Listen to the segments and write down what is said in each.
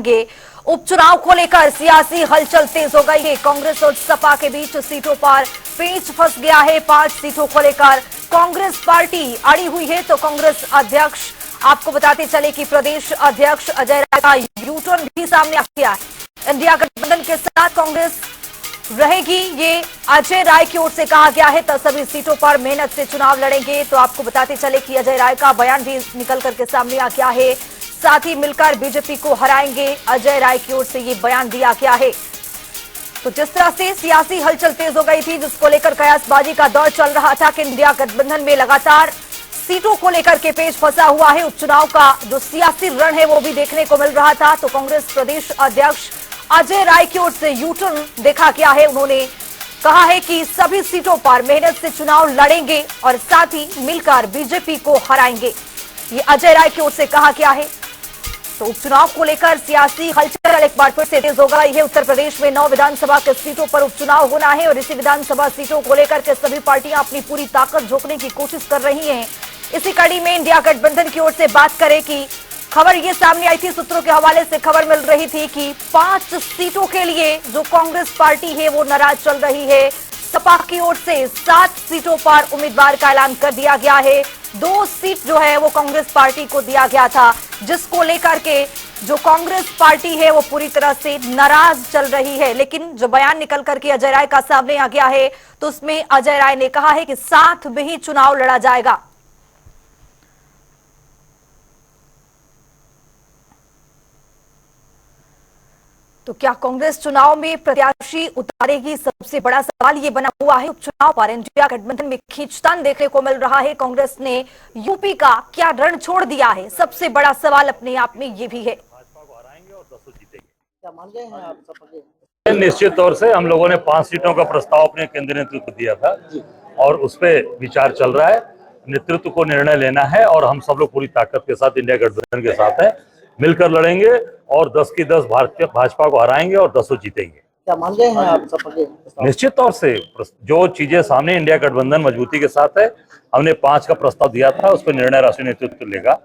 के उपचुनाव को लेकर सियासी हलचल तेज हो गई है। कांग्रेस और सपा के बीच सीटों पर पेंच फंस गया है। 5 सीटों को लेकर कांग्रेस पार्टी अड़ी हुई है। तो कांग्रेस अध्यक्ष, आपको बताते चले कि प्रदेश अध्यक्ष अजय राय का यूटर्न भी सामने आ गया है। इंडिया गठबंधन के साथ कांग्रेस रहेगी, ये अजय राय की ओर से कहा गया है। तो सभी सीटों पर मेहनत से चुनाव लड़ेंगे। तो आपको बताते चले कि अजय राय का बयान भी निकल करके सामने आ गया है। साथ ही मिलकर बीजेपी को हराएंगे, अजय राय की ओर से ये बयान दिया गया है। तो जिस तरह से सियासी हलचल तेज हो गई थी, जिसको लेकर कयासबाजी का दौर चल रहा था कि इंडिया गठबंधन में लगातार सीटों को लेकर के पेच फंसा हुआ है। उपचुनाव का जो सियासी रण है वो भी देखने को मिल रहा था। तो कांग्रेस प्रदेश अध्यक्ष अजय राय की ओर से यूटर्न देखा गया है। उन्होंने कहा है कि सभी सीटों पर मेहनत से चुनाव लड़ेंगे और साथ ही मिलकर बीजेपी को हराएंगे, ये अजय राय की ओर से कहा गया है। तो उपचुनाव को लेकर सियासी हलचल एक बार फिर से तेज हो गई है। उत्तर प्रदेश में 9 विधानसभा के सीटों पर उपचुनाव होना है और इसी विधानसभा सीटों को लेकर के सभी पार्टियां अपनी पूरी ताकत झोंकने की कोशिश कर रही हैं। इसी कड़ी में इंडिया गठबंधन की ओर से बात करें कि खबर ये सामने आई थी, सूत्रों के हवाले से खबर मिल रही थी कि 5 सीटों के लिए जो कांग्रेस पार्टी है वो नाराज चल रही है। सपा की ओर से 7 सीटों पर उम्मीदवार का ऐलान कर दिया गया है। 2 सीट जो है वो कांग्रेस पार्टी को दिया गया था, जिसको लेकर के जो कांग्रेस पार्टी है वो पूरी तरह से नाराज चल रही है। लेकिन जो बयान निकल करके अजय राय का सामने आ गया है, तो उसमें अजय राय ने कहा है कि साथ में ही चुनाव लड़ा जाएगा। तो क्या कांग्रेस चुनाव में प्रत्याशी उतारेगी? सबसे बड़ा सवाल ये बना हुआ है। उपचुनाव पर इंडिया गठबंधन में खींचतान देखने को मिल रहा है। कांग्रेस ने यूपी का क्या रण छोड़ दिया है, सबसे बड़ा सवाल अपने आप में ये भी है। भाजपा को हराएंगे और 10 जीतेंगे, क्या मान गए हैं आप? निश्चित तौर से हम लोगों ने 5 सीटों का प्रस्ताव अपने केंद्रीय नेतृत्व को दिया था और उस पर विचार चल रहा है। नेतृत्व को निर्णय लेना है और हम सब लोग पूरी ताकत के साथ इंडिया गठबंधन के साथ हैं, मिलकर लड़ेंगे और 10 की 10 भाजपा को हराएंगे और 10 जीतेंगे। क्या मान गए हैं आप सब? निश्चित तौर से जो चीजें सामने इंडिया गठबंधन मजबूती के साथ है, हमने 5 का प्रस्ताव दिया था, उस पर निर्णय राष्ट्रीय नेतृत्व लेगा।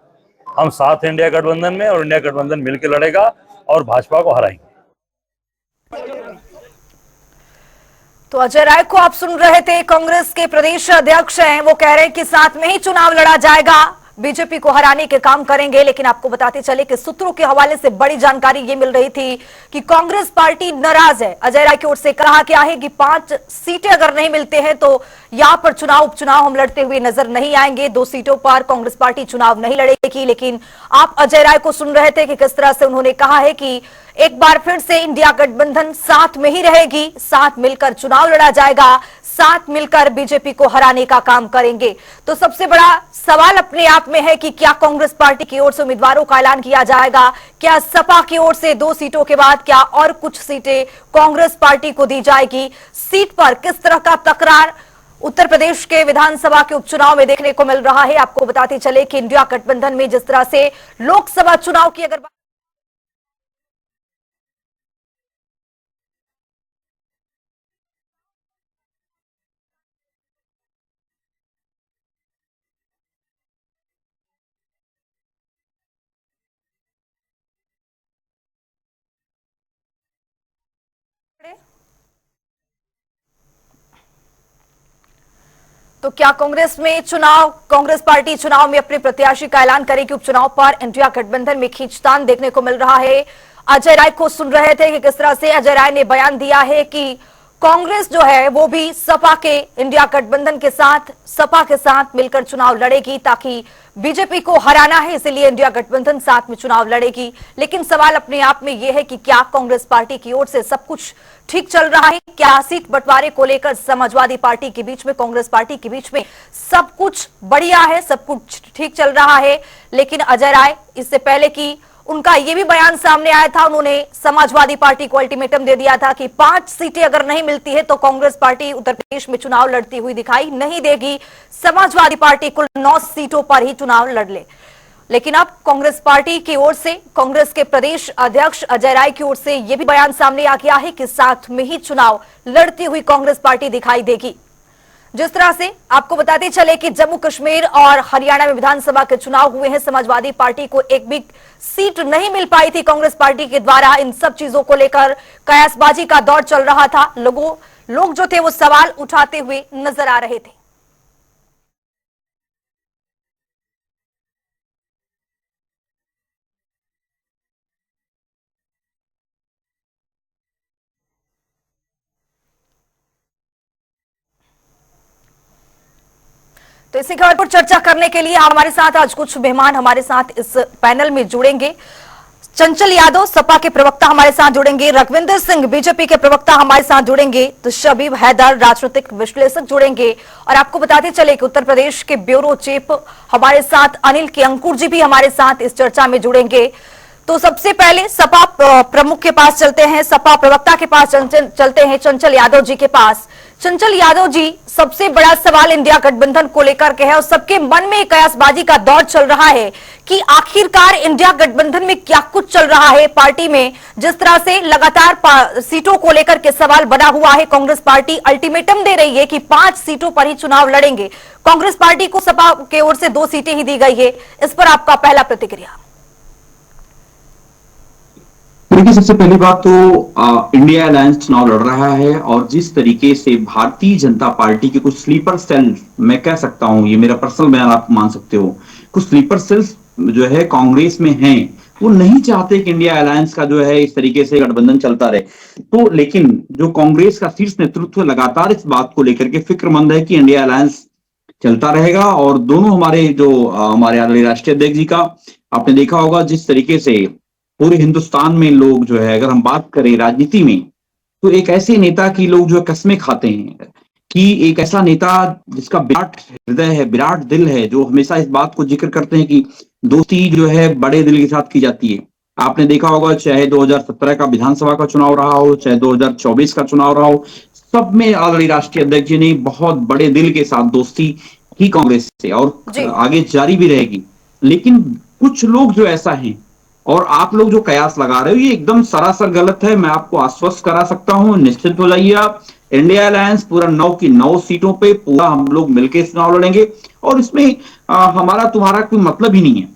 हम साथ हैं इंडिया गठबंधन में और इंडिया गठबंधन मिलकर लड़ेगा और भाजपा को हराएंगे। तो अजय राय को आप सुन रहे थे, कांग्रेस के प्रदेश अध्यक्ष हैं, वो कह रहे हैं कि साथ में ही चुनाव लड़ा जाएगा, बीजेपी को हराने के काम करेंगे। लेकिन आपको बताते चले कि सूत्रों के हवाले से बड़ी जानकारी ये मिल रही थी कि कांग्रेस पार्टी नाराज है। अजय राय की ओर से कहा गया है कि 5 सीटें अगर नहीं मिलते हैं तो यहां पर उपचुनाव हम लड़ते हुए नजर नहीं आएंगे। 2 सीटों पर कांग्रेस पार्टी चुनाव नहीं लड़ेगी। लेकिन आप अजय राय को सुन रहे थे कि किस तरह से उन्होंने कहा है कि एक बार फिर से इंडिया गठबंधन साथ में ही रहेगी, साथ मिलकर चुनाव लड़ा जाएगा, साथ मिलकर बीजेपी को हराने का काम करेंगे। तो सबसे बड़ा सवाल अपने आप में है कि क्या कांग्रेस पार्टी की ओर से उम्मीदवारों का ऐलान किया जाएगा? क्या सपा की ओर से 2 सीटों के बाद क्या और कुछ सीटें कांग्रेस पार्टी को दी जाएगी? सीट पर किस तरह का तकरार उत्तर प्रदेश के विधानसभा के उपचुनाव में देखने को मिल रहा है? आपको बताते चले कि इंडिया गठबंधन में जिस तरह से लोकसभा चुनाव की अगर तो क्या कांग्रेस पार्टी चुनाव में अपने प्रत्याशी का ऐलान करेगी? उपचुनाव पर इंडिया गठबंधन में खींचतान देखने को मिल रहा है। अजय राय को सुन रहे थे कि किस तरह से अजय राय ने बयान दिया है कि कांग्रेस जो है वो भी सपा के इंडिया गठबंधन के साथ, सपा के साथ मिलकर चुनाव लड़ेगी ताकि बीजेपी को हराना है, इसलिए इंडिया गठबंधन साथ में चुनाव लड़ेगी। लेकिन सवाल अपने आप में यह है कि क्या कांग्रेस पार्टी की ओर से सब कुछ ठीक चल रहा है? क्या सीट बंटवारे को लेकर समाजवादी पार्टी के बीच में, कांग्रेस पार्टी के बीच में सब कुछ बढ़िया है, सब कुछ ठीक चल रहा है? लेकिन अजय राय, इससे पहले कि उनका यह भी बयान सामने आया था, उन्होंने समाजवादी पार्टी को अल्टीमेटम दे दिया था कि 5 सीटें अगर नहीं मिलती है तो कांग्रेस पार्टी उत्तर प्रदेश में चुनाव लड़ती हुई दिखाई नहीं देगी। समाजवादी पार्टी कुल 9 सीटों पर ही चुनाव लड़ ले। लेकिन अब कांग्रेस पार्टी की ओर से, कांग्रेस के प्रदेश अध्यक्ष अजय राय की ओर से यह भी बयान सामने आ गया है कि साथ में ही चुनाव लड़ती हुई कांग्रेस पार्टी दिखाई देगी। जिस तरह से आपको बताते चले कि जम्मू कश्मीर और हरियाणा में विधानसभा के चुनाव हुए हैं, समाजवादी पार्टी को एक भी सीट नहीं मिल पाई थी कांग्रेस पार्टी के द्वारा। इन सब चीजों को लेकर कयासबाजी का दौर चल रहा था। लोग जो थे वो सवाल उठाते हुए नजर आ रहे थे। तो इसी खबर पर चर्चा करने के लिए हमारे साथ आज कुछ मेहमान हमारे साथ इस पैनल में जुड़ेंगे। चंचल यादव सपा के प्रवक्ता हमारे साथ जुड़ेंगे, रघविंदर सिंह बीजेपी के प्रवक्ता हमारे साथ जुड़ेंगे, तो शबीब हैदर राजनीतिक विश्लेषक जुड़ेंगे। और आपको बताते चले कि उत्तर प्रदेश के ब्यूरो चीफ हमारे साथ अनिल के अंकुर जी भी हमारे साथ इस चर्चा में जुड़ेंगे। तो सबसे पहले सपा प्रमुख के पास चलते हैं, सपा प्रवक्ता के पास चलते हैं, चंचल यादव जी के पास। चंचल यादव जी, सबसे बड़ा सवाल इंडिया गठबंधन को लेकर के है और सबके मन में कयासबाजी का दौर चल रहा है कि आखिरकार इंडिया गठबंधन में क्या कुछ चल रहा है पार्टी में। जिस तरह से लगातार सीटों को लेकर के सवाल बना हुआ है, कांग्रेस पार्टी अल्टीमेटम दे रही है कि 5 सीटों पर ही चुनाव लड़ेंगे। कांग्रेस पार्टी को सपा की ओर से 2 सीटें ही दी गई है। इस पर आपका पहला प्रतिक्रिया? देखिए, सबसे पहली बात तो इंडिया अलायंस चुनाव लड़ रहा है और जिस तरीके से भारतीय जनता पार्टी के कुछ स्लीपर सेल, मैं कह सकता हूं, ये मेरा पर्सनल बयान आप मान सकते हो, कुछ स्लीपर सेल्स जो है कांग्रेस में हैं, वो नहीं चाहते कि इंडिया अलायंस का जो है इस तरीके से गठबंधन चलता रहे। तो लेकिन जो कांग्रेस का शीर्ष नेतृत्व लगातार इस बात को लेकर के फिक्रमंद है कि इंडिया अलायंस चलता रहेगा। और दोनों हमारे आदरणीय राष्ट्रीय अध्यक्ष जी का आपने देखा होगा जिस तरीके से पूरे हिंदुस्तान में लोग जो है, अगर हम बात करें राजनीति में, तो एक ऐसे नेता की लोग जो है कस्में खाते हैं कि एक ऐसा नेता जिसका विराट हृदय है, विराट दिल है, जो हमेशा इस बात को जिक्र करते हैं कि दोस्ती जो है बड़े दिल के साथ की जाती है। आपने देखा होगा चाहे 2017 का विधानसभा का चुनाव रहा हो, चाहे 2024 का चुनाव रहा हो, सब में आदरणीय राष्ट्रीय अध्यक्ष जी ने बहुत बड़े दिल के साथ दोस्ती की कांग्रेस से और आगे जारी भी रहेगी। लेकिन कुछ लोग जो ऐसा है और आप लोग जो कयास लगा रहे हो, ये एकदम सरासर गलत है। मैं आपको आश्वस्त करा सकता हूं, निश्चित हो जाइए आप। इंडिया अलायंस पूरा 9 की 9 सीटों पे पूरा हम लोग मिलकर चुनाव लड़ेंगे और इसमें हमारा तुम्हारा कोई मतलब ही नहीं है।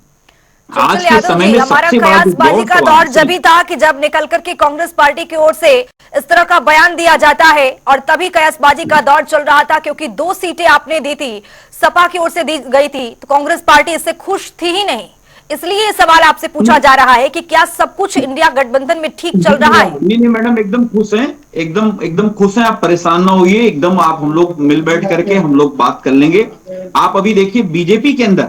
आज के समय में हमारा कयासबाजी का दौर जब ही था कि जब निकल करके कांग्रेस पार्टी की ओर से इस तरह का बयान दिया जाता है, और तभी कयासबाजी का दौर चल रहा था क्योंकि 2 सीटें आपने दी थी, सपा की ओर से दी गई थी, तो कांग्रेस पार्टी इससे खुश थी ही नहीं। इसलिए ये सवाल आपसे पूछा जा रहा है कि क्या सब कुछ इंडिया गठबंधन में ठीक चल रहा है? नहीं मैडम, एकदम खुश हैं, एकदम खुश हैं। आप परेशान ना होइए, एकदम आप हम लोग मिल बैठ करके हम लोग बात कर लेंगे। आप अभी देखिए बीजेपी के अंदर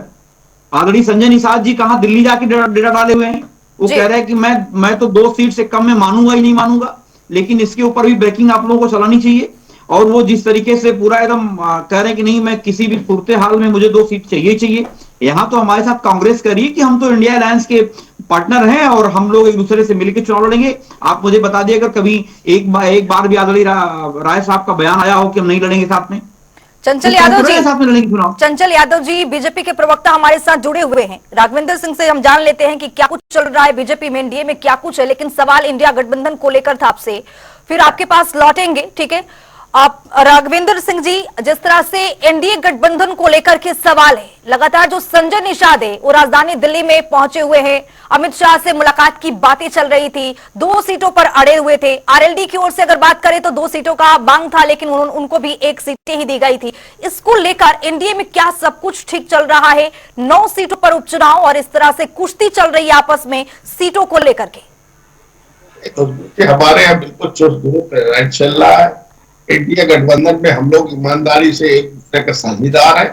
आदरणीय संजय निषाद जी कहां दिल्ली जाके डेरा डाले हुए हैं। वो कह रहे हैं कि मैं तो 2 सीट से कम में मानूंगा ही नहीं मानूंगा। लेकिन इसके ऊपर भी ब्रेकिंग आप लोगों को चलानी चाहिए। और वो जिस तरीके से पूरा एकदम कह रहे हैं कि नहीं, मैं किसी भी सूरत हाल में मुझे 2 सीट चाहिए। यहाँ तो हमारे साथ कांग्रेस कह रही है कि हम तो इंडिया अलायंस के पार्टनर हैं और हम लोग एक दूसरे से मिलकर चुनाव लड़ेंगे। आप मुझे बता दिए अगर कभी एक बार भी आदरणीय राय साहब का बयान आया हो कि हम नहीं लड़ेंगे साथ में। चंचल यादव जी, चंचल यादव जी बीजेपी के प्रवक्ता हमारे साथ जुड़े हुए हैं। राघवेंद्र सिंह से हम जान लेते हैं कि क्या कुछ चल रहा है बीजेपी में, एनडीए में क्या कुछ है। लेकिन सवाल इंडिया गठबंधन को लेकर था आपसे, फिर आपके पास लौटेंगे, ठीक है? आप राघवेंद्र सिंह जी, जिस तरह से एनडीए गठबंधन को लेकर के सवाल है, लगातार जो संजय निषाद है वो राजधानी दिल्ली में पहुंचे हुए हैं, अमित शाह से मुलाकात की बातें चल रही थी, 2 सीटों पर अड़े हुए थे। आरएलडी की ओर से अगर बात करें तो 2 सीटों का मांग था, लेकिन उनको भी 1 सीटें ही दी गई थी। इसको लेकर एनडीए में क्या सब कुछ ठीक चल रहा है? 9 सीटों पर उपचुनाव और इस तरह से कुश्ती चल रही है आपस में सीटों को लेकर के। हमारे यहाँ बिल्कुल चुस्त चल रहा है। इंडिया गठबंधन में हम लोग ईमानदारी से एक दूसरे का साझेदार है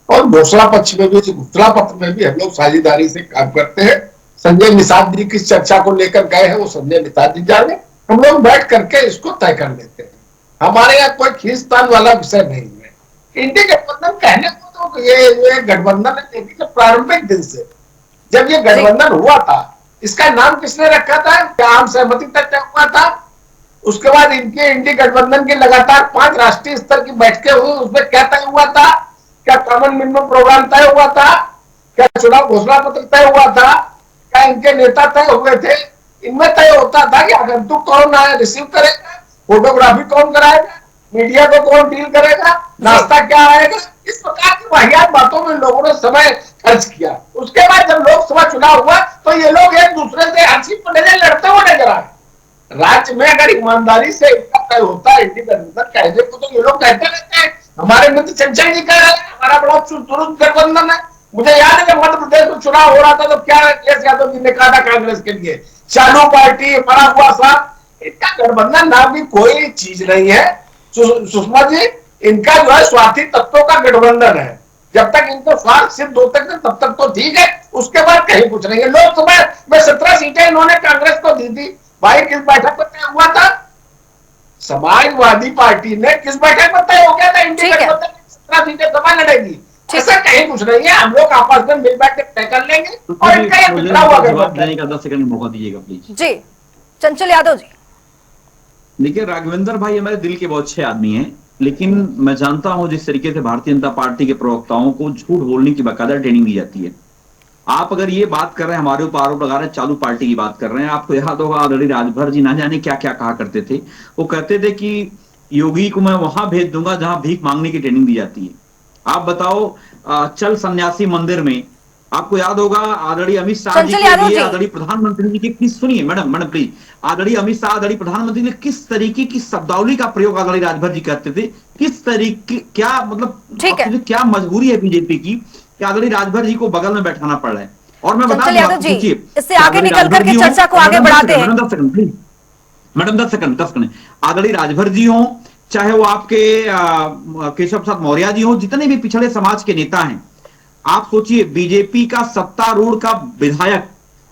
और घोषणा पक्ष में भी, घोषणा पत्र में भी हम लोग साझेदारी से काम करते हैं। संजय निषाद जी किस चर्चा को लेकर गए हैं वो संजय निषाद जी जाने, हम लोग बैठ करके इसको तय कर लेते हैं। हमारे यहाँ कोई खींचतान वाला विषय नहीं है। इंडिया गठबंधन कहने को तो ये गठबंधन है, लेकिन प्रारंभिक दिन से जब ये गठबंधन हुआ था, इसका नाम किसने रखा था? क्या आम सहमति तक तय हुआ था? उसके बाद इनके इंडिया गठबंधन के लगातार 5 राष्ट्रीय स्तर की बैठकें हुई, उसमें क्या तय हुआ था? क्या कॉमन मिनिमम प्रोग्राम तय हुआ था? क्या चुनाव घोषणा पत्र तय हुआ था? क्या इनके नेता तय हुए थे? इनमें तय होता था कि आगंतुक कौन रिसीव करेगा, फोटोग्राफी कौन कराएगा, मीडिया को कौन डील करेगा, नाश्ता क्या आएगा, इस प्रकार की वाहियात बातों में लोगों ने समय खर्च किया। उसके बाद जब लोकसभा चुनाव हुआ तो ये लोग एक दूसरे से हर सीट पर नजर लड़ते हुए नजर आए। राज्य में अगर ईमानदारी से तय होता है गठबंधन कहने को, तो ये लोग कहते रहते हैं। हमारे मित्र चंचल जी कह रहे हैं हमारा बड़ा दुरुस्त गठबंधन है। मुझे याद है जब मध्य प्रदेश में चुनाव हो रहा था तो क्या अखिलेश यादव जी ने कहा था कांग्रेस के लिए, चालू पार्टी मरा हुआ साहब, इनका गठबंधन नाम भी कोई चीज नहीं है सुषमा जी। इनका जो है स्वार्थी तत्वों का गठबंधन है। जब तक इनको स्वार्थ सिद्ध होते थे तब तक तो ठीक है, उसके बाद कहीं कुछ नहीं है। लोकसभा में 17 सीटें इन्होंने कांग्रेस को दी थी। भाई किस बैठक पर तय हुआ था? समाजवादी पार्टी ने किस बैठक पर तय हो गया था इंडिया गठबंधन 17 सीटें सभा लड़ेगी। ऐसा कहीं कुछ नहीं है, हम लोग आपस में मिल बैठ के तय कर लेंगे। और इनका ये पिछड़ा हुआ जवाब देने का 10 सेकंड मौका दीजिएगा प्लीज। जी चंचल यादव जी। देखिए राघवेंद्र भाई हमारे दिल के बहुत अच्छे आदमी हैं, लेकिन मैं जानता हूं जिस तरीके से भारतीय जनता पार्टी के प्रवक्ताओं को झूठ बोलने की बाकायदा ट्रेनिंग दी जाती है। आप अगर ये बात कर रहे हैं, हमारे ऊपर आरोप लगा रहे हैं, चालू पार्टी की बात कर रहे हैं। आपको याद होगा आदरणीय राजभर जी ना जाने क्या क्या कहा करते थे। वो कहते थे कि योगी को मैं वहां भेज दूंगा जहां भीख मांगने की ट्रेनिंग दी जाती है। आप बताओ चल सन्यासी मंदिर में, आपको याद होगा आदरणीय अमित शाह जी के लिए आदरणीय प्रधानमंत्री जी की किस, सुनिए मैडम प्लीज, आदरणीय अमित शाह आदरणीय प्रधानमंत्री ने किस तरीके की शब्दावली का प्रयोग आदरणीय राजभर जी करते थे, किस तरीके, क्या मतलब क्या मजबूरी है बीजेपी की कि आदरणीय राजभर जी को बगल में बैठाना पड़ रहा है। और मैं बता दूं, इससे आगे निकल करके चर्चा को आगे बढ़ाते हैं। Madam 10 second. आदरणीय राजभर जी हो, चाहे वो आपके केशव प्रसाद मौर्य जी हो, जितने भी पिछड़े समाज के नेता हैं, आप सोचिए बीजेपी का सत्तारूढ़ का विधायक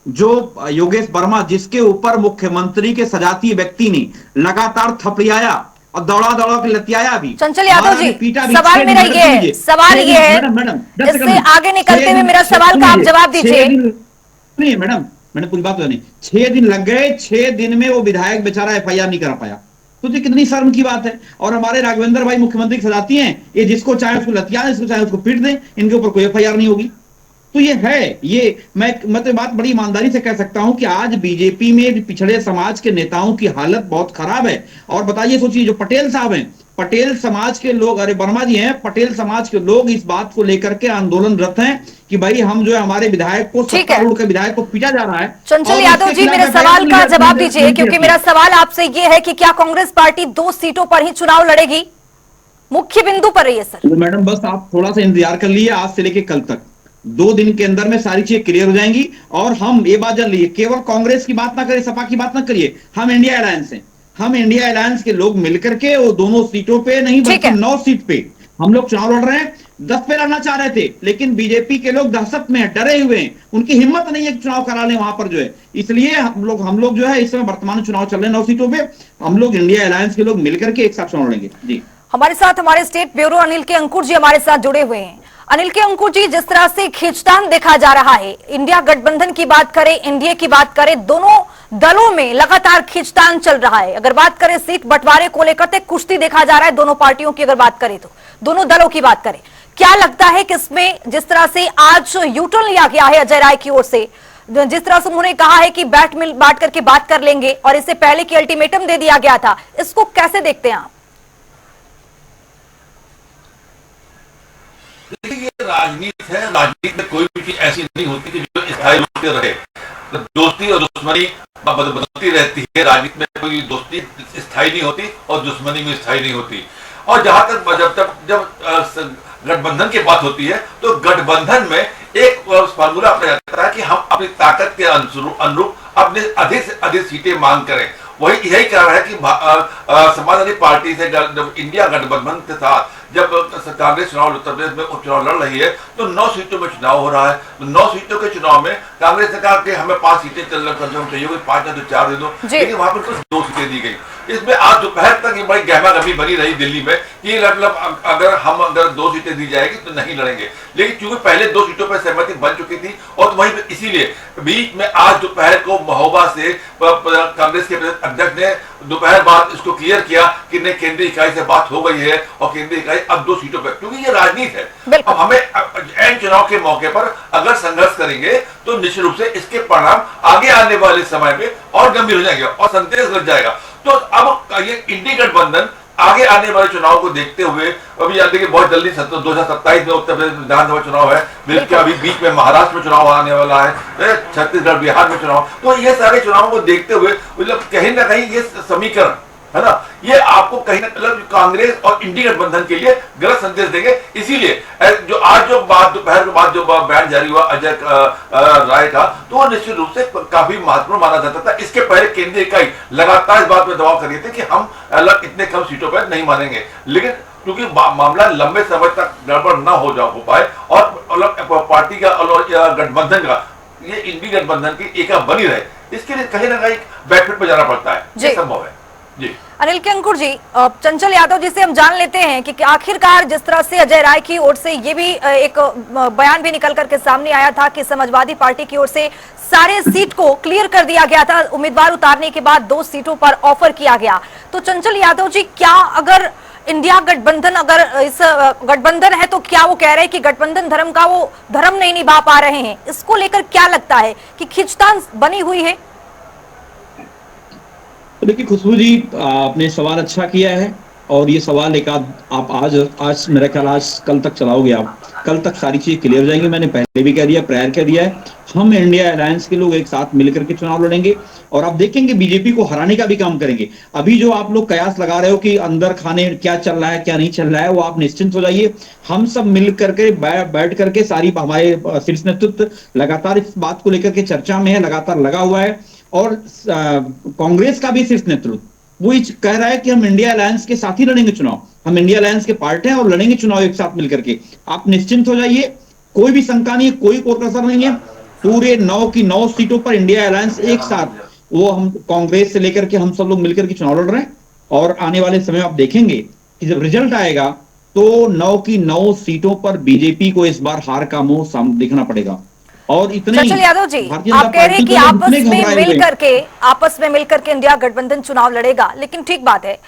जो योगेश वर्मा, जिसके ऊपर मुख्यमंत्री के सजातीय व्यक्ति ने लगातार थपड़ियाया और दौड़ा के लतियाया भी। चंचल यादव जी, सवाल मेरा ये है, इससे आगे निकलते हुए मेरा सवाल का आप जवाब दीजिए। नहीं मैडम कुछ बात नहीं, 6 दिन लग गए, 6 दिन में वो विधायक बेचारा FIR नहीं कर पाया। तो ये कितनी शर्म की बात है। और हमारे राघवेंद्र भाई मुख्यमंत्री की सजाती हैं, ये जिसको चाहे उसको लतिया दें, इसको चाहे उसको पीट दें, इनके ऊपर कोई FIR नहीं होगी। तो ये है, ये मैं तो बात बड़ी ईमानदारी से कह सकता हूं कि आज बीजेपी में पिछड़े समाज के नेताओं की हालत बहुत खराब है। और बताइए, सोचिए जो पटेल साहब हैं, पटेल समाज के लोग, अरे वर्मा जी हैं, पटेल समाज के लोग इस बात को लेकर के आंदोलनरत हैं कि भाई हम जो है हमारे विधायक को, सत्तारूढ़ के विधायक को पीटा जा रहा है। चंचल यादव जी मेरे सवाल का जवाब दीजिए, क्योंकि मेरा सवाल आपसे ये है कि क्या कांग्रेस पार्टी 2 सीटों पर ही चुनाव लड़ेगी? मुख्य बिंदु पर रहिए सर। तो मैडम बस आप थोड़ा सा इंतजार कर लिए, आज से लेके कल तक 2 दिन के अंदर में सारी चीजें क्लियर हो जाएंगी। और हम ये बात जान लीजिए, केवल कांग्रेस की बात ना करिए, सपा की बात ना करिए, हम इंडिया अलायंस हैं। हम इंडिया अलायंस के लोग मिलकर के वो दोनों सीटों पे नहीं बल्कि 9 सीट पे हम लोग चुनाव लड़ रहे हैं। 10 पे लड़ना चाह रहे थे, लेकिन बीजेपी के लोग दहशत में हैं, डरे हुए हैं, उनकी हिम्मत नहीं है चुनाव करा लें वहां पर जो है। इसलिए हम लोग जो है इस समय वर्तमान चुनाव चल रहे हैं 9 सीटों पे, हम लोग इंडिया अलायंस के लोग मिलकर के एक साथ चुनाव लड़ेंगे। जी हमारे साथ हमारे स्टेट ब्यूरो अनिल के अंकुर जी हमारे साथ जुड़े हुए हैं। अनिल के अंकुर जी, जिस तरह से खींचतान देखा जा रहा है, इंडिया गठबंधन की बात करें, एनडीए की बात करें, दोनों दलों में लगातार खींचतान चल रहा है। अगर बात करें सीट बंटवारे को लेकर तो कुश्ती देखा जा रहा है दोनों पार्टियों की। अगर बात करें तो दोनों दलों की बात करें, क्या लगता है कि इसमें जिस तरह से आज यूटर्न लिया गया है अजय राय की ओर से, जिस तरह से उन्होंने कहा है कि बांट करके बात कर लेंगे और इससे पहले की अल्टीमेटम दे दिया गया था, इसको कैसे देखते हैं आप? ये राजनीति है, राजनीति में कोई भी चीज ऐसी नहीं होती कि जो स्थायी रूप से रहे। दोस्ती और दुश्मनी बदलती रहती है, राजनीति में कोई दोस्ती स्थायी नहीं होती और दुश्मनी भी स्थायी नहीं होती। और जहां तक जब गठबंधन की बात होती है तो गठबंधन में एक फार्मूला अपनाया जाता है कि हम अपनी ताकत के अनुरूप अपने अधिक से अधिक सीटें मांग करें। यही कारण है कि समाजवादी पार्टी से जब इंडिया गठबंधन के साथ जब कांग्रेस चुनाव उत्तर प्रदेश में उपचुनाव लड़ रही है तो 9 सीटों में चुनाव हो रहा है। तो 9 सीटों के चुनाव में कांग्रेस ने कहा कि हमें 5 सीटें चाहिए, 5 ना तो 4 दे दो, लेकिन वहां पर सिर्फ 2 सीटें दी गई। इसमें आज दोपहर तक ये बड़ी गहमा गहमी बनी रही दिल्ली में कि मतलब अगर 2 सीटें दी जाएगी तो नहीं लड़ेंगे। लेकिन चूंकि पहले 2 सीटों पर सहमति बन चुकी थी और वहीं पर इसीलिए बीच में आज दोपहर को महोबा से कांग्रेस के अध्यक्ष ने दोपहर बाद इसको क्लियर किया कि नहीं, केंद्रीय इकाई से बात हो गई है और केंद्रीय इकाई अब 2 सीटों पर, क्योंकि ये राजनीति है। अब हमें एन चुनाव के मौके पर अगर संघर्ष करेंगे तो निश्चित रूप से इसके परिणाम आगे आने वाले समय में और गंभीर हो जाएंगे और संदेश लग जाएगा। तो अब ये इंडी गठबंधन आगे आने वाले चुनाव को देखते हुए अभी याद देखिए बहुत जल्दी 2027 में उत्तर प्रदेश विधानसभा चुनाव है, फिर अभी बीच में महाराष्ट्र में चुनाव आने वाला है, छत्तीसगढ़ बिहार में चुनाव, तो ये सारे चुनावों को देखते हुए मतलब कहीं ना कहीं ये समीकरण है ना, ये आपको कहीं ना मतलब कांग्रेस और इंडिया गठबंधन के लिए गलत संदेश देंगे। इसीलिए जो आज जो बात दोपहर के बाद जो बयान जारी हुआ अजय राय का, तो वो निश्चित रूप से काफी महत्वपूर्ण माना जाता था। इसके पहले केंद्रीय इकाई लगातार इस बात पर दबाव कर रही थी कि हम अलग इतने कम सीटों पर नहीं मानेंगे, लेकिन क्योंकि मामला लंबे समय तक गड़बड़ न हो पाए और अलग पार्टी का गठबंधन का ये इंडिया गठबंधन की एका बनी रहे, इसके लिए कहीं ना कहीं बैकफुट पर जाना पड़ता है, ये संभव है। जी अनिल के अंकुर जी, चंचल यादव जी से हम जान लेते हैं कि आखिरकार जिस तरह से अजय राय की ओर से ये भी एक बयान भी निकल करके सामने आया था कि समाजवादी पार्टी की ओर से सारे सीट को क्लियर कर दिया गया था, उम्मीदवार उतारने के बाद 2 सीटों पर ऑफर किया गया। तो चंचल यादव जी, क्या अगर इंडिया गठबंधन अगर इस गठबंधन है तो क्या वो कह रहे हैं कि गठबंधन धर्म का वो धर्म नहीं निभा पा रहे हैं? इसको लेकर क्या लगता है कि खींचतान बनी हुई है? तो देखिए खुशबू जी, आपने सवाल अच्छा किया है और ये सवाल एक आप आज मेरा ख्याल आज कल तक चलाओगे, आप कल तक सारी चीज क्लियर हो जाएंगी। मैंने पहले भी कह दिया, प्रायर कह दिया है, हम इंडिया अलायंस के लोग एक साथ मिलकर के चुनाव लड़ेंगे और आप देखेंगे बीजेपी को हराने का भी काम करेंगे। अभी जो आप लोग कयास लगा रहे हो कि अंदर खाने क्या चल रहा है क्या नहीं चल रहा है, वो आप निश्चिंत हो जाइए। हम सब मिल करके बैठ करके सारी हमारे शीर्ष नेतृत्व लगातार इस बात को लेकर के चर्चा में है, लगातार लगा हुआ है और कांग्रेस का भी शीर्ष नेतृत्व वो कह रहा है कि हम इंडिया अलायंस के साथ ही लड़ेंगे चुनाव, हम इंडिया अलायंस के पार्ट हैं और लड़ेंगे चुनाव एक साथ मिलकर के। आप निश्चिंत हो जाइए, कोई भी शंका नहीं है, कोई कोर कसर नहीं है। पूरे 9 की 9 सीटों पर इंडिया अलायंस एक साथ, वो हम कांग्रेस से लेकर के हम सब लोग मिलकर के चुनाव लड़ रहे हैं और आने वाले समय आप देखेंगे कि जब रिजल्ट आएगा तो 9 की 9 सीटों पर बीजेपी को इस बार हार का मुंह देखना पड़ेगा। और इतने चंचल यादव जी, आप कह रहे हैं कि आपस में मिलकर के इंडिया गठबंधन चुनाव लड़ेगा, लेकिन ठीक बात है,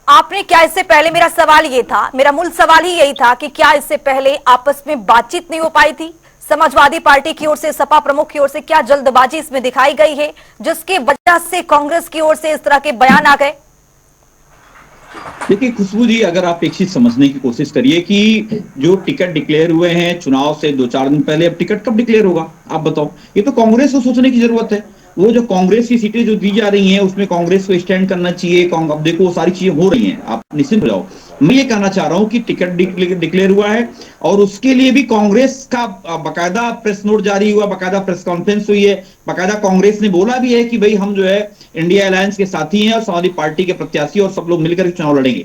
आपने क्या इससे पहले, मेरा सवाल ये था, मेरा मूल सवाल ही यही था कि क्या इससे पहले आपस में बातचीत नहीं हो पाई थी? समाजवादी पार्टी की ओर से, सपा प्रमुख की ओर से क्या जल्दबाजी इसमें दिखाई गई है जिसकी वजह से कांग्रेस की ओर से इस तरह के बयान आ गए? देखिए खुशबू जी, अगर आप एक चीज समझने की कोशिश करिए कि जो टिकट डिक्लेयर हुए हैं चुनाव से 2-4 दिन पहले, अब टिकट कब डिक्लेयर होगा आप बताओ? ये तो कांग्रेस को सोचने की जरूरत है। वो जो कांग्रेस की सीटें जो दी जा रही हैं उसमें कांग्रेस को स्टैंड करना चाहिए। अब देखो वो सारी चीजें हो रही हैं, आप निश्चिंत हो जाओ। मैं ये कहना चाह रहा हूं कि टिकट डिक्लेयर हुआ है और उसके लिए भी कांग्रेस का बाकायदा प्रेस नोट जारी हुआ, बाकायदा प्रेस कॉन्फ्रेंस हुई है, बाकायदा कांग्रेस ने बोला भी है कि भाई हम जो है इंडिया अलायंस के साथी हैं और समाजवादी पार्टी के प्रत्याशी और सब लोग मिलकर चुनाव लड़ेंगे।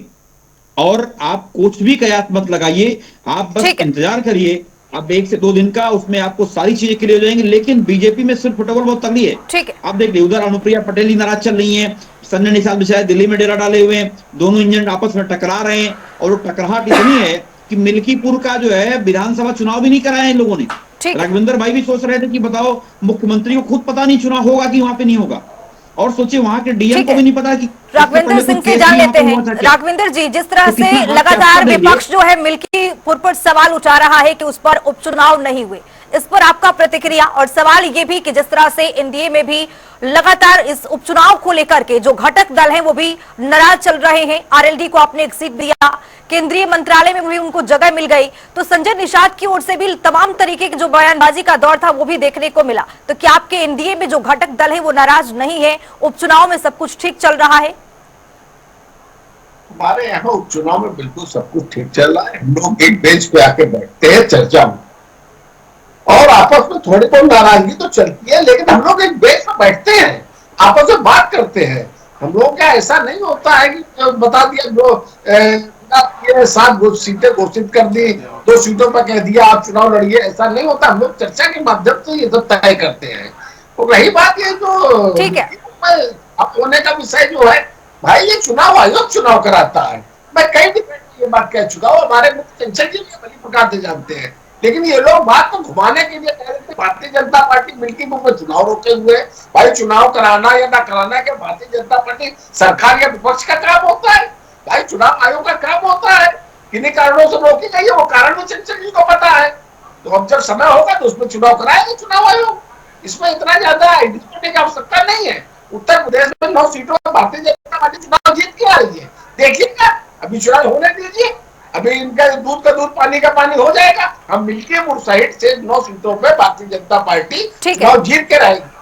और आप कुछ भी कयास मत लगाइए, आप बस इंतजार करिए, अब 1 से 2 दिन का, उसमें आपको सारी चीजें क्लियर हो जाएंगी। लेकिन बीजेपी में सिर्फ फुटबॉल बहुत तगड़ी है, आप देख लीजिए, उधर अनुप्रिया पटेल ही नाराज चल रही हैं, संजय निषाद बेचारे दिल्ली में डेरा डाले हुए हैं, दोनों इंजन आपस में टकरा रहे हैं और वो टकराहट इतनी है कि मिल्कीपुर का जो है विधानसभा चुनाव भी नहीं कराया इन लोगों ने। राघवेंद्र भाई भी सोच रहे थे कि बताओ मुख्यमंत्री को खुद पता नहीं चुनाव होगा कि वहां पे नहीं होगा, और सोचिए वहां के डीएम को भी नहीं पता कि। राघवेंद्र सिंह से जान लेते हैं। राघवेंद्र जी, जिस तरह से लगातार विपक्ष जो है मिल्कीपुर पर सवाल उठा रहा है कि उस पर उपचुनाव नहीं हुए, इस पर आपका प्रतिक्रिया? और सवाल ये भी कि जिस तरह से एनडीए में भी लगातार इस उपचुनाव को लेकर के जो घटक दल हैं वो भी नाराज चल रहे हैं, आरएलडी को आपने एक सीट दिया, केंद्रीय मंत्रालय में भी उनको जगह मिल गई, तो संजय निषाद की ओर से भी तमाम तरीके की जो बयानबाजी का दौर था वो भी देखने को मिला। तो क्या आपके एनडीए में जो घटक दल है वो नाराज नहीं है, उपचुनाव में सब कुछ ठीक चल रहा है? हमारे यहाँ उपचुनाव में बिल्कुल सब कुछ ठीक चल रहा है। हम लोग एक बेंच पे आके बैठते हैं चर्चा में और आपस में थोड़ी बहुत नाराजगी तो चलती है, लेकिन हम लोग एक बेंच पे बैठते हैं, आपस में बात करते हैं। हम लोग क्या ऐसा नहीं होता है कि बता दिया जो 7 सीटें घोषित कर दी, 2 सीटों पर कह दिया आप चुनाव लड़िए, ऐसा नहीं होता। हम लोग चर्चा के माध्यम से ये सब तय करते हैं। तो रही बात ये जो ठीक है अब होने का विषय जो है, भाई ये चुनाव आयोग चुनाव कराता है, मैं कई डिबेट में ये बात कह चुका हूँ, हमारे मुख्य चंचल जी बड़ी प्रकार से जानते हैं। लेकिन ये लोग बात को घुमाने के लिए कह रहे थे भारतीय जनता पार्टी मिल्कीपुर में चुनाव रोके हुए। भाई चुनाव कराना या ना कराना के भारतीय जनता पार्टी सरकार या विपक्ष का काम होता है? भाई चुनाव आयोग का काम होता है, किन्हीं कारणों से रोकी गई है, वो कारण में चंचल जी को पता है। तो अब जब समय होगा तो उसमें चुनाव कराएगा चुनाव आयोग, इसमें इतना ज्यादा आइडिया करने की आवश्यकता नहीं है। उत्तर प्रदेश में 9 सीटों में भारतीय जनता पार्टी चुनाव जीत के आ रही है, देखिएगा अभी चुनाव होने दीजिए, अभी इनका दूध का दूध पानी का पानी हो जाएगा। हम मिल्कीपुर साइड से 9 सीटों पे भारतीय जनता पार्टी ठीक है। चुनाव जीत के रहेगी।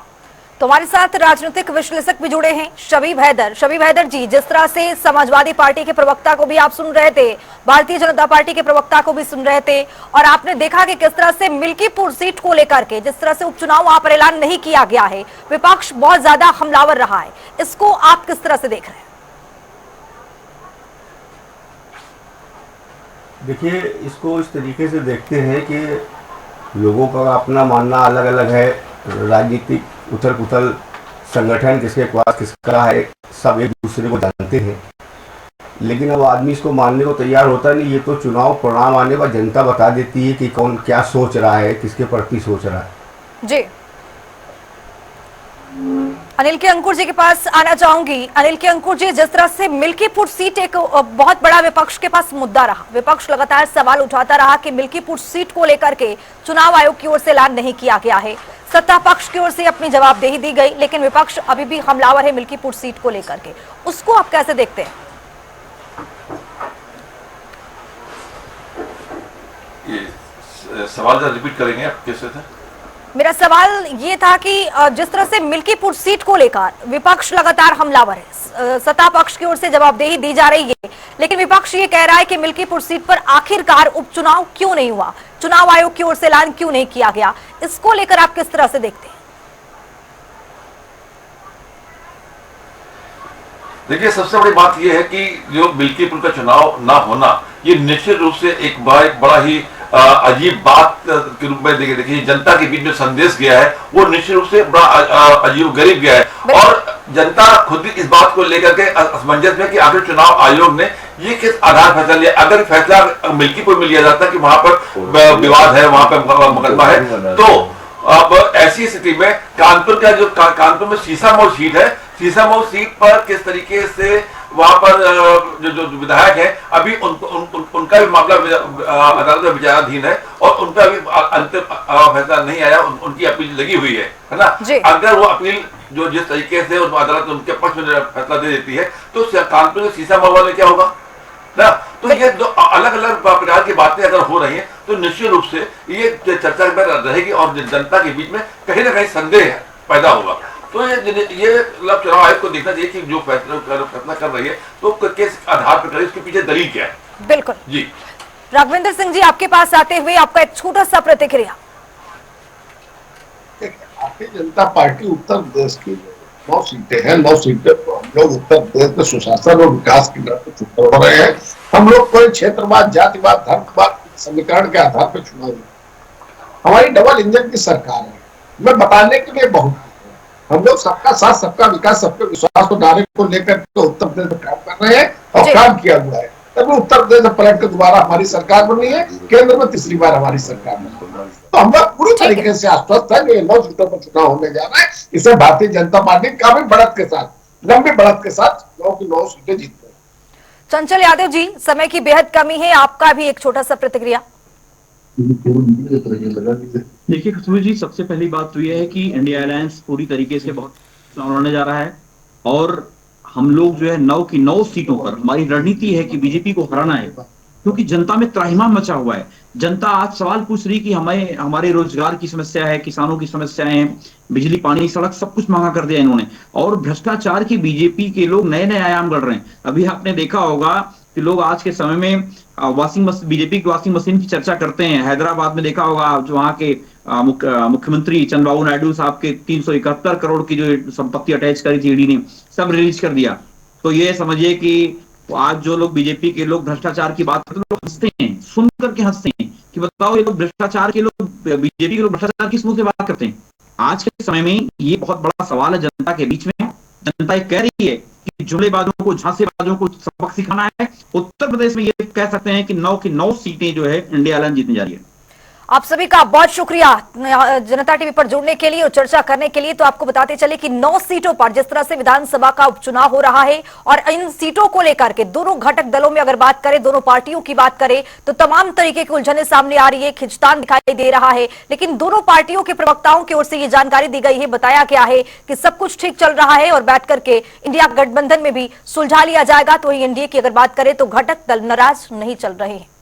तो हमारे साथ राजनीतिक विश्लेषक भी जुड़े हैं शबीब हैदर जी, जिस तरह से समाजवादी पार्टी के प्रवक्ता को भी आप सुन रहे थे, भारतीय जनता पार्टी के प्रवक्ता को भी सुन रहे थे, और आपने देखा कि किस तरह से मिल्कीपुर सीट को लेकर के जिस तरह से उपचुनाव वहां पर ऐलान नहीं किया गया है, विपक्ष बहुत ज्यादा हमलावर रहा है, इसको आप किस तरह से देख रहे हैं? देखिए, इसको इस तरीके से देखते हैं कि लोगों का अपना मानना अलग अलग है, राजनीतिक उथल पुथल, संगठन किसके पास किसका है, सब एक दूसरे को जानते हैं, लेकिन अब आदमी इसको मानने को तैयार होता नहीं। ये तो चुनाव परिणाम आने पर जनता बता देती है कि कौन क्या सोच रहा है, किसके प्रति सोच रहा है। जी, अनिल के अंकुर जी के पास आना चाहूंगी। अनिल के अंकुर जी, जिस तरह से मिल्कीपुर सीट एक बहुत बड़ा विपक्ष के पास मुद्दा रहा, विपक्ष लगातार सवाल उठाता रहा कि मिल्कीपुर सीट को लेकर के चुनाव आयोग की ओर से ऐलान नहीं किया गया है, सत्ता पक्ष की ओर से अपनी जवाबदेही दी गई, लेकिन विपक्ष अभी भी हमलावर है मिल्कीपुर सीट को लेकर के, उसको आप कैसे देखते हैं? ये सवाल जरा रिपीट करेंगे आप, कैसे था? मेरा सवाल ये था कि जिस तरह से मिल्कीपुर सीट को लेकर विपक्ष लगातार हमलावर है, सत्ता पक्ष की ओर से जवाबदेही दी जा रही है, लेकिन विपक्ष ये कह रहा है कि मिल्कीपुर सीट पर आखिरकार उपचुनाव क्यों नहीं हुआ, चुनाव आयोग की ओर से ऐलान क्यों नहीं किया गया, इसको लेकर आप किस तरह से देखते हैं? देखिए, सबसे बड़ी बात यह है कि जो मिल्कीपुर का चुनाव ना होना, ये निश्चित रूप से एक बड़ा ही अजीब बात के रूप में देखिए जनता के बीच में संदेश गया है, वो निश्चित रूप से बड़ा अजीब गरीब गया है, और जनता खुद इस बात को लेकर के असमंजस में कि आखिर चुनाव आयोग ने ये किस आधार फैसला लिया। अगर फैसला मिल्कीपुर में लिया जाता कि वहां पर विवाद है, वहां पर मुकदमा है, तो अब ऐसी स्थिति में कानपुर का जो कानपुर में शीशामऊ सीट है, शीशामऊ सीट पर किस तरीके से वहां पर जो विधायक है, अभी उनका भी मामला अदालत में विचाराधीन है और उनका अभी अंतिम फैसला नहीं आया, उनकी अपील लगी हुई है ना। अगर वो अपील जो जिस तरीके से अदालत उनके पक्ष में फैसला दे देती है, तो कानपुर के शीशामऊ वाले क्या होगा ना। तो ये जो अलग अलग प्रकार की बातें अगर हो रही हैं, तो निश्चित रूप से ये चर्चा में रहेगी और जनता के बीच में कहीं ना कहीं संदेह पैदा होगा। तो ये चुनाव आयोग को देखना चाहिए कि जो फैसला कर रही है तो किस आधार पर करे, उसके पीछे दलील क्या है। बिल्कुल जी। राघवेंद्र सिंह जी, आपके पास आते हुए आपका एक छोटा सा प्रतिक्रिया। भारतीय जनता पार्टी उत्तर प्रदेश की 9 सीटें हैं, 9 सीटें तो हम लोग उत्तर प्रदेश में सुशासन और विकास की दर पर चुनाव हो रहे हैं। हम लोग कोई क्षेत्रवाद, जातिवाद, धर्मवाद समीकरण के आधार पर चुनाव नहीं, हमारी डबल इंजन की सरकार है। मैं बताने के लिए बहुत, हम लोग सबका साथ, सबका विकास, सबके विश्वास को नारे को लेकर तो उत्तर प्रदेश में काम कर रहे हैं और काम किया हुआ है। तभी उत्तर प्रदेश में पलट कर दोबारा हमारी सरकार बनी है, केंद्र में तीसरी बार हमारी सरकार बनी। तो हम लोग पूरी तरीके से आश्वस्त है कि 9 सीटों पर चुनाव होने जा रहा है। इसे भारतीय जनता पार्टी काफी बढ़त के साथ, लंबी बढ़त के साथ 9 की 9 सीटें जीत गई। चंचल यादव जी, समय की बेहद कमी है, आपका भी एक छोटा सा प्रतिक्रिया। देखिए खुशबू जी, सबसे पहली बात तो यह है कि इंडिया अलायंस पूरी तरीके से बहुत चुनाव लड़ने जा रहा है, और हम लोग जो है 9 की 9 सीटों पर हमारी रणनीति है कि बीजेपी को हराना है, क्योंकि जनता में त्राहिमाम मचा हुआ है। जनता आज सवाल पूछ रही कि हमें, हमारे रोजगार की समस्या है, किसानों की समस्याएं हैं, बिजली, पानी, सड़क, सब कुछ महंगा कर दिया इन्होंने, और भ्रष्टाचार की बीजेपी के लोग नए नए आयाम गढ़ रहे हैं। अभी आपने देखा होगा कि लोग आज के समय में बीजेपी की वॉशिंग मशीन की चर्चा करते हैं। हैदराबाद में देखा होगा जो वहां के मुख्यमंत्री चंद्रबाबू नायडू साहब के 371 करोड़ की जो संपत्ति अटैच करी थी ईडी ने, सब रिलीज कर दिया। तो ये समझिए कि आज जो लोग बीजेपी के लोग भ्रष्टाचार की बात करते हैं, लोग हंसते हैं, सुन करके हंसते हैं कि बताओ ये लोग भ्रष्टाचार के लोग, बीजेपी के लोग भ्रष्टाचार किस मुंह से बात करते हैं। आज के समय में ये बहुत बड़ा सवाल है जनता के बीच में। जनता ये कह रही है कि जुमलेबाजों को, झांसेबाजों को सबक सिखाना है। उत्तर प्रदेश में ये कह सकते हैं कि 9 की 9 सीटें जो है इंडिया अलायंस जीतने जा रही है। आप सभी का बहुत शुक्रिया जनता टीवी पर जुड़ने के लिए और चर्चा करने के लिए। तो आपको बताते चले कि 9 सीटों पर जिस तरह से विधानसभा का उपचुनाव हो रहा है और इन सीटों को लेकर के दोनों घटक दलों में अगर बात करें, दोनों पार्टियों की बात करें, तो तमाम तरीके की उलझनें सामने आ रही है, खिंचतान दिखाई दे रहा है। लेकिन दोनों पार्टियों के प्रवक्ताओं की ओर से ये जानकारी दी गई है, बताया गया है कि सब कुछ ठीक चल रहा है और बैठ करके इंडिया गठबंधन में भी सुलझा लिया जाएगा। तो एनडीए की अगर बात करें तो घटक दल नाराज नहीं चल रहे हैं।